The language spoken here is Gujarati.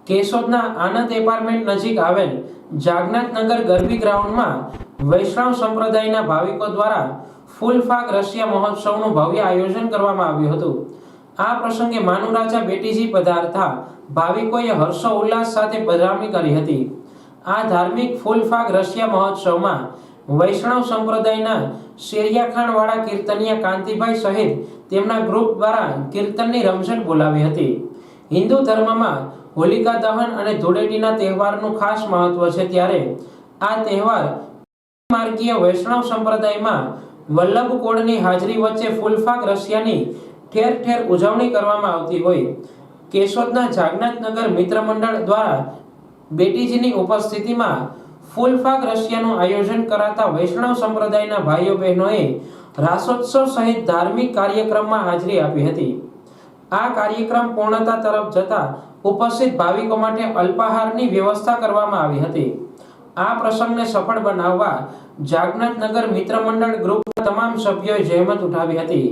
કેશોદના આનંદ એપાર્ટમેન્ટ નજીક આવેલ જાગનાથનગર ગરબી ગ્રાઉન્ડમાં વૈષ્ણવ સંપ્રદાયના ભાવિકો દ્વારા ફૂલ ફાગ રશિયા મહોત્સવનું ભવ્ય આયોજન કરવામાં આવ્યું હતું। આ પ્રસંગે માનુરાજા બેટીજી પધારતા ભાવિકોએ હર્ષો ઉલ્લાસ સાથે પધરામણી કરી હતી। આ ધાર્મિક ફૂલ ફાગ રશિયા મહોત્સવમાં વૈષ્ણવ સંપ્રદાયના શેરિયાખાનવાળા કીર્તનિયા કાંતિભાઈ સહિત તેમના ગ્રુપ દ્વારા કીર્તનની રમઝટ બોલાવી હતી। હિન્દુ ધર્મમાં હોલિકા દહન અને ધૂળેટીના તહેવારનું ખાસ મહત્વ છે, ત્યારે આ તહેવાર માર્ગીય વૈષ્ણવ સંપ્રદાયમાં વલ્લભ કોડની હાજરી વચ્ચે ફૂલફાગ રશિયાની ઠેર ઠેર ઉજવણી કરવામાં આવતી હોય કેશોદના જાગનાથનગર મિત્ર મંડળ દ્વારા બેટીજીની ઉપસ્થિતિમાં ફૂલફાગ રશિયાનું આયોજન કરાતા વૈષ્ણવ સંપ્રદાયના ભાઈઓ બહેનોએ રાસોત્સવ સહિત ધાર્મિક કાર્યક્રમમાં હાજરી આપી હતી। આ કાર્યક્રમ પૂર્ણતા તરફ જતા ઉપસ્થિત ભાવિકો માટે અલ્પાહારની વ્યવસ્થા કરવામાં આવી હતી। આ પ્રસંગને સફળ બનાવવા જાગનાથનગર મિત્ર મંડળ ગ્રુપના તમામ સભ્યોએ જહેમત ઉઠાવી હતી।